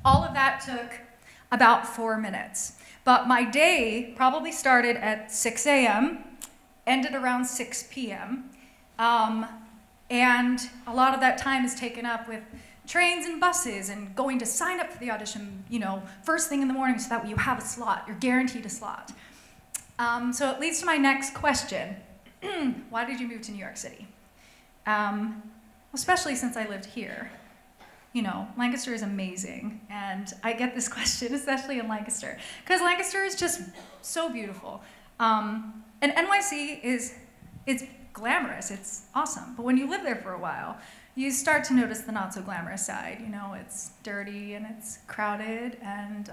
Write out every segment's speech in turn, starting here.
All of that took about 4 minutes. But my day probably started at 6 a.m., ended around 6 p.m., and a lot of that time is taken up with trains and buses and going to sign up for the audition, you know, first thing in the morning so that you have a slot, you're guaranteed a slot. So it leads to my next question. Why did you move to New York City? Especially since I lived here. You know, Lancaster is amazing, and I get this question, especially in Lancaster, because Lancaster is just so beautiful. And NYC it's glamorous, it's awesome, but when you live there for a while, you start to notice the not so glamorous side. You know, it's dirty and it's crowded and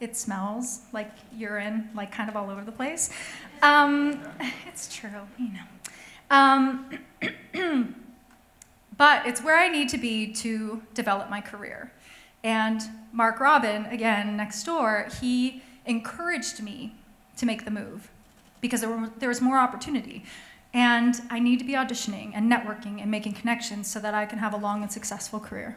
it smells like urine, like kind of all over the place. It's true, you know. But it's where I need to be to develop my career. And Mark Robin, again, next door, he encouraged me to make the move because there was more opportunity. And I need to be auditioning and networking and making connections so that I can have a long and successful career.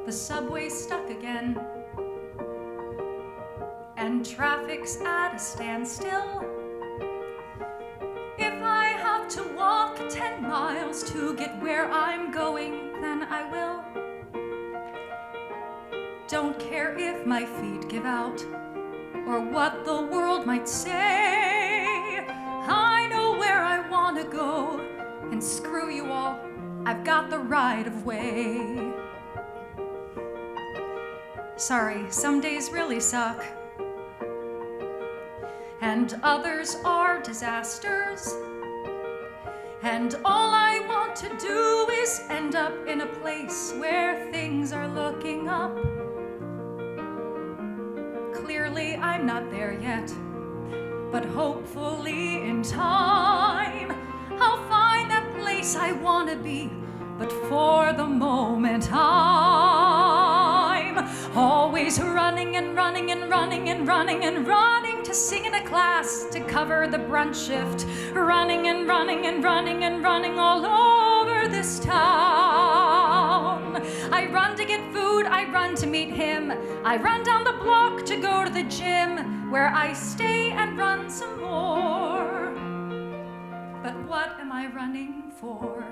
The subway's stuck again, and traffic's at a standstill. If I have to walk 10 miles to get where I'm going, then I will. Don't care if my feet give out or what the world might say. I know where I want to go, and screw you all, I've got the right of way. Sorry, some days really suck, and others are disasters. And all I want to do is end up in a place where things are looking up. Clearly, I'm not there yet, but hopefully in time, I'll find that place I want to be. But for the moment, I'm always running and running and running and running and running to sing in a class, to cover the brunch shift, running and running and running and running all over this town. I run to get food, I run to meet him, I run down the block to go to the gym, where I stay and run some more. But what am I running for?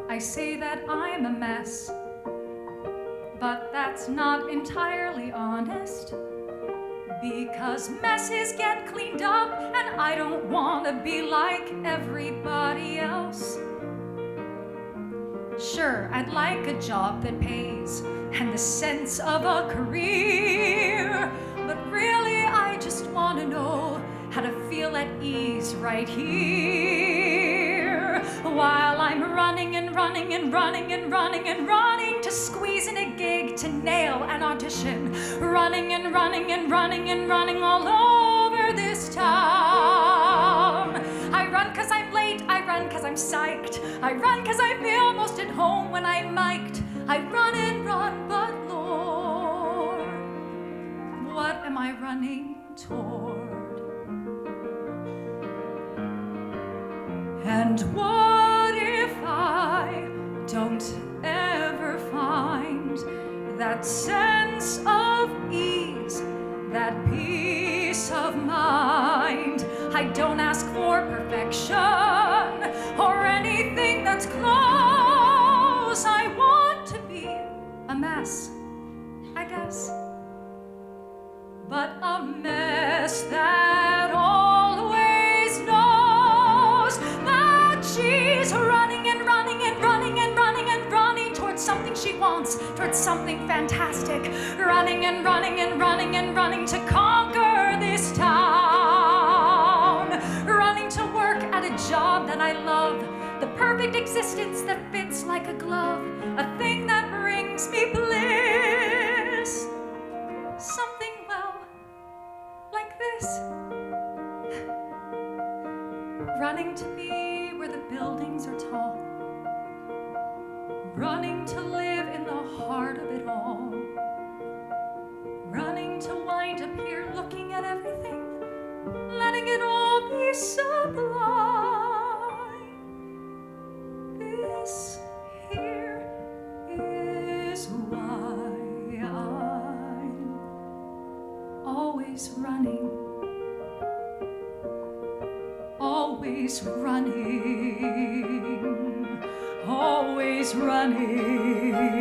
I say that I'm a mess, but that's not entirely honest, because messes get cleaned up and I don't want to be like everybody else. Sure, I'd like a job that pays and the sense of a career, but really I just want to know how to feel at ease right here, while I'm running and running and running and running and running to squeeze in a gig, to nail an audition, running and running and running and running all over this town. I run because I'm late, I run because I'm psyched, I run because I feel most at home when I'm mic'd. I run and run, but Lord, what am I running toward? And what if I don't ever find that sense of ease, that peace of mind? I don't ask for perfection or anything that's close. I want to be a mess, I guess, but a mess that always knows that she's running and running and running and running and running towards something she wants, towards something fantastic, running and running and running and running to conquer this town, running to work at a job that I love, the perfect existence that fits like a glove, a thing that brings me bliss, something, well, like this. Running to be where the buildings are tall, running to live in the heart of it all, looking at everything, letting it all be sublime. This here is why I'm always running, always running, always running.